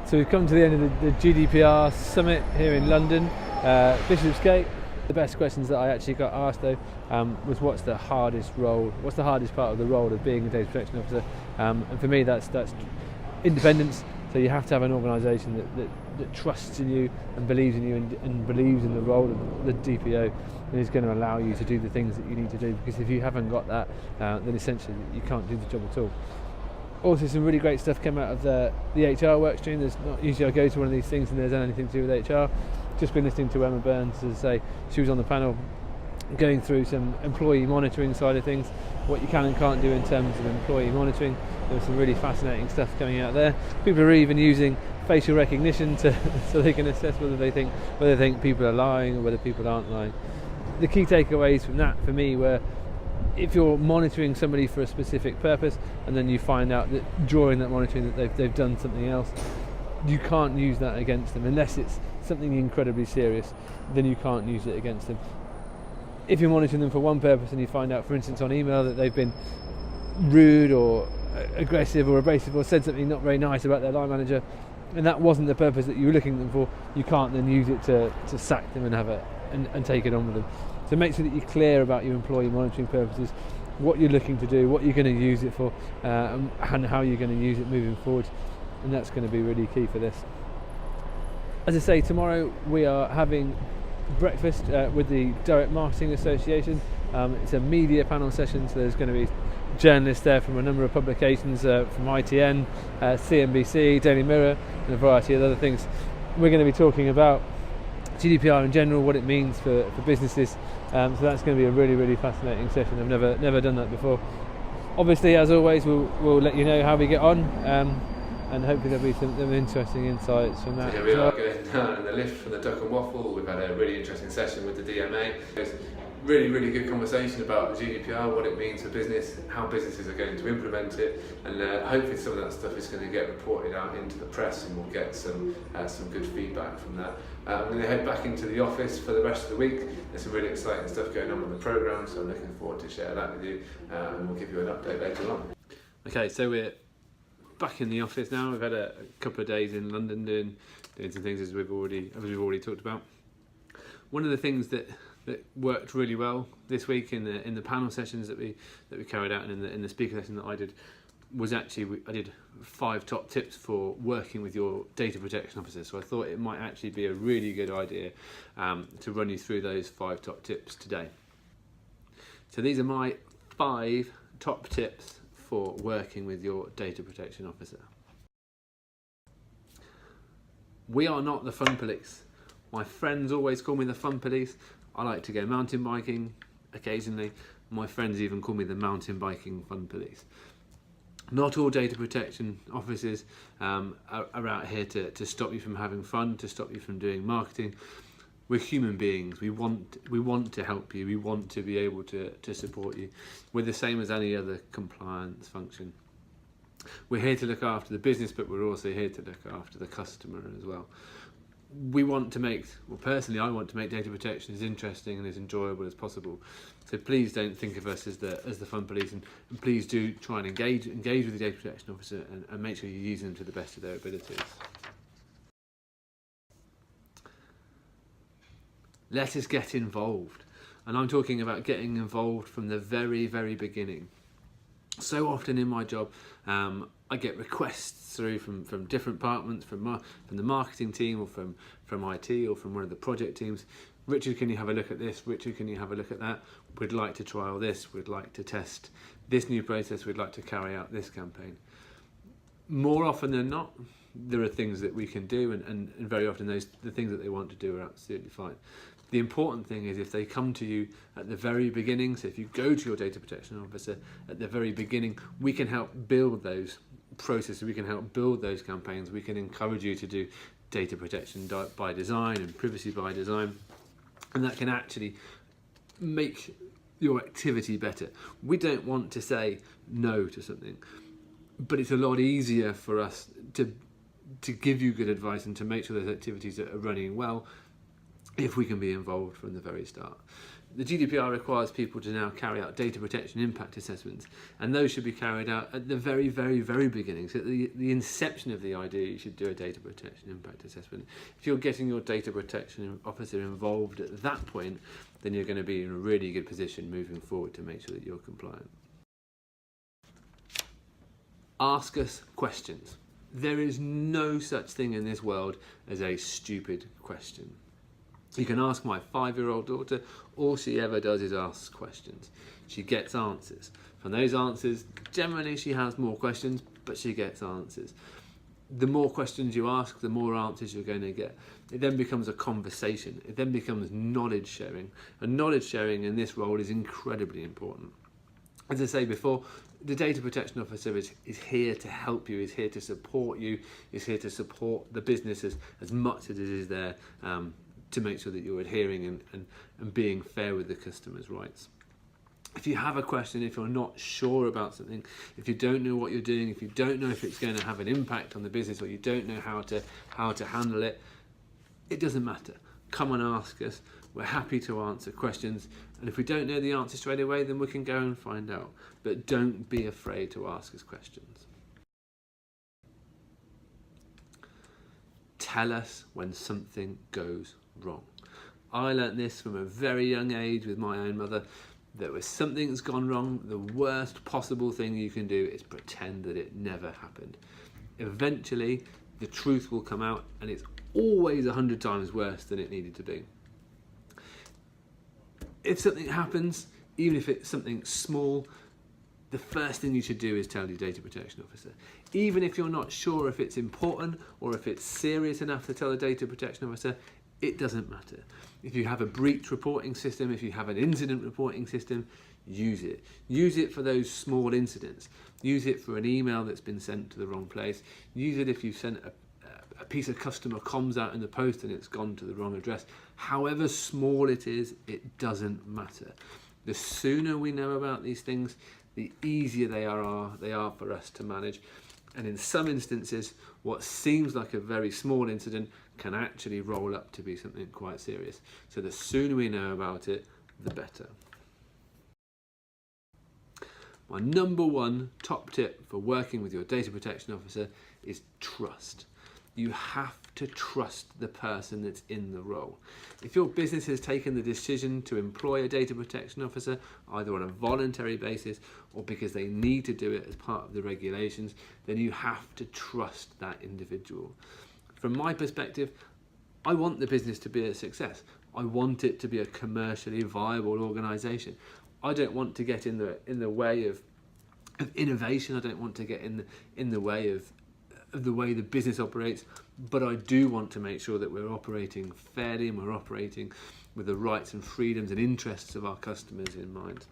So we've come to the end of the GDPR Summit here in London, Bishopsgate. The best questions that I actually got asked though was what's the hardest part of the role of being a data protection officer, and for me that's independence. So you have to have an organisation that trusts in you and believes in you and believes in the role of the DPO and is going to allow you to do the things that you need to do, because if you haven't got that, then essentially you can't do the job at all. Also, some really great stuff came out of the HR work stream. There's not usually I go to one of these things and there's anything to do with HR. Just been listening to Emma Burns, as I say, she was on the panel going through some employee monitoring side of things, what you can and can't do in terms of employee monitoring. There was some really fascinating stuff coming out there. People are even using facial recognition so they can assess whether they think people are lying or whether people aren't lying. The key takeaways from that for me were, if you're monitoring somebody for a specific purpose and then you find out that during that monitoring that they've done something else, you can't use that against them unless it's something incredibly serious. Then you can't use it against them. If you're monitoring them for one purpose and you find out, for instance, on email that they've been rude or aggressive or abrasive or said something not very nice about their line manager, and that wasn't the purpose that you were looking at them for, you can't then use it to sack them and take it on with them. So make sure that you're clear about your employee monitoring purposes, what you're looking to do, what you're going to use it for, and how you're going to use it moving forward. And that's going to be really key for this. As I say, tomorrow we are having breakfast with the Direct Marketing Association. It's a media panel session, so there's going to be journalists there from a number of publications, from ITN, CNBC, Daily Mirror, and a variety of other things. We're going to be talking about GDPR in general, what it means for businesses. So that's going to be a really, really fascinating session. I've never done that before. Obviously, as always, we'll let you know how we get on, and hopefully there'll be some interesting insights from that. So here we are going down in the lift from the Duck and Waffle. We've had a really interesting session with the DMA. It's really, really good conversation about the GDPR, what it means for business, how businesses are going to implement it, and hopefully some of that stuff is going to get reported out into the press, and we'll get some good feedback from that. I'm going to head back into the office for the rest of the week. There's some really exciting stuff going on the programme, so I'm looking forward to share that with you, and we'll give you an update later on. Okay, so we're back in the office now. We've had a couple of days in London doing some things as we've already talked about. One of the things that worked really well this week in the panel sessions that we carried out, and in the speaker session that I did, was actually I did 5 top tips for working with your data protection officer. So I thought it might actually be a really good idea to run you through those 5 top tips today. So these are my 5 top tips for working with your data protection officer. We are not the fun police. My friends always call me the fun police. I like to go mountain biking occasionally. My friends even call me the mountain biking fun police. Not all data protection officers are out here to stop you from having fun, to stop you from doing marketing. We're human beings. We want to help you. We want to be able to support you. We're the same as any other compliance function. We're here to look after the business, but we're also here to look after the customer as well. We want to make, well, personally, I want to make data protection as interesting and as enjoyable as possible. So please don't think of us as the fun police, and please do try and engage with the data protection officer and make sure you use them to the best of their abilities. Let us get involved, and I'm talking about getting involved from the very, very beginning. So often in my job, I get requests through from different departments, from the marketing team, or from IT, or from one of the project teams. Richard, can you have a look at this? Richard, can you have a look at that? We'd like to trial this. We'd like to test this new process. We'd like to carry out this campaign. More often than not, there are things that we can do, and very often the things that they want to do are absolutely fine. The important thing is if they come to you at the very beginning, so if you go to your data protection officer at the very beginning, we can help build those processes, we can help build those campaigns, we can encourage you to do data protection by design and privacy by design, and that can actually make your activity better. We don't want to say no to something, but it's a lot easier for us to give you good advice and to make sure those activities are running well if we can be involved from the very start. The GDPR requires people to now carry out data protection impact assessments, and those should be carried out at the very, very, very beginning. So at the inception of the idea, you should do a data protection impact assessment. If you're getting your data protection officer involved at that point, then you're going to be in a really good position moving forward to make sure that you're compliant. Ask us questions. There is no such thing in this world as a stupid question. You can ask my 5-year-old daughter, all she ever does is ask questions. She gets answers. From those answers, generally she has more questions, but she gets answers. The more questions you ask, the more answers you're going to get. It then becomes a conversation. It then becomes knowledge sharing. And knowledge sharing in this role is incredibly important. As I say before, the data protection officer is here to help you, is here to support you, is here to support the business as much as it is there to make sure that you're adhering and being fair with the customer's rights. If you have a question, if you're not sure about something, if you don't know what you're doing, if you don't know if it's going to have an impact on the business, or you don't know how to handle it, it doesn't matter. Come and ask us. We're happy to answer questions, and if we don't know the answer straight away, then we can go and find out. But don't be afraid to ask us questions. Tell us when something goes wrong. I learnt this from a very young age with my own mother, that when something's gone wrong, the worst possible thing you can do is pretend that it never happened. Eventually, the truth will come out, and it's always 100 times worse than it needed to be. If something happens, even if it's something small, the first thing you should do is tell your data protection officer. Even if you're not sure if it's important or if it's serious enough to tell the data protection officer, it doesn't matter. If you have a breach reporting system, if you have an incident reporting system, use it. Use it for those small incidents. Use it for an email that's been sent to the wrong place. Use it if you've sent a piece of customer comms out in the post and it's gone to the wrong address. However small it is, it doesn't matter. The sooner we know about these things, the easier they are for us to manage. And in some instances, what seems like a very small incident can actually roll up to be something quite serious. So the sooner we know about it, the better. My number one top tip for working with your data protection officer is trust. You have to trust the person that's in the role. If your business has taken the decision to employ a data protection officer, either on a voluntary basis or because they need to do it as part of the regulations, then you have to trust that individual. From my perspective, I want the business to be a success. I want it to be a commercially viable organisation. I don't want to get in the way of innovation. I don't want to get in the way of the way the business operates, but I do want to make sure that we're operating fairly and we're operating with the rights and freedoms and interests of our customers in mind.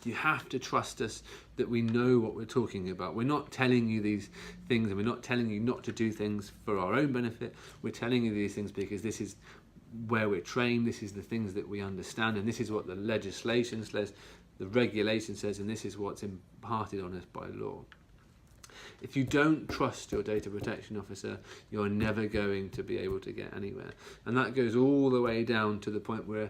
You have to trust us that we know what we're talking about. We're not telling you these things, and we're not telling you not to do things for our own benefit. We're telling you these things because this is where we're trained, this is the things that we understand, and this is what the legislation says, the regulation says, and this is what's imparted on us by law. If you don't trust your data protection officer, you're never going to be able to get anywhere. And that goes all the way down to the point where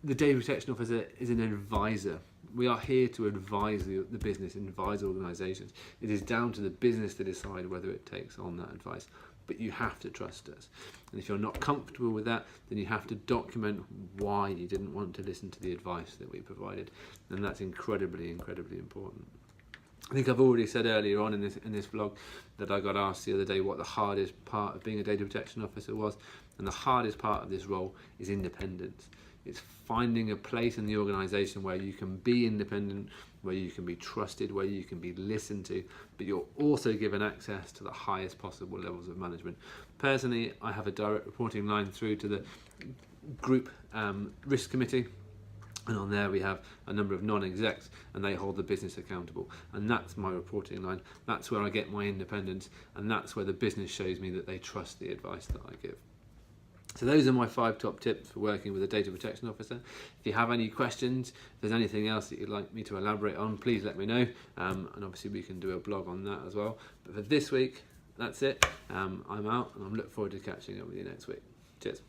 the data protection officer is an advisor. We are here to advise the business, advise organisations. It is down to the business to decide whether it takes on that advice. But you have to trust us. And if you're not comfortable with that, then you have to document why you didn't want to listen to the advice that we provided. And that's incredibly, incredibly important. I think I've already said earlier on in this vlog that I got asked the other day what the hardest part of being a data protection officer was, and the hardest part of this role is independence. It's finding a place in the organisation where you can be independent, where you can be trusted, where you can be listened to, but you're also given access to the highest possible levels of management. Personally, I have a direct reporting line through to the group risk committee. And on there we have a number of non-execs, and they hold the business accountable. And that's my reporting line. That's where I get my independence, and that's where the business shows me that they trust the advice that I give. So those are my 5 top tips for working with a data protection officer. If you have any questions, if there's anything else that you'd like me to elaborate on, please let me know. And obviously we can do a blog on that as well. But for this week, that's it. I'm out, and I'm looking forward to catching up with you next week. Cheers.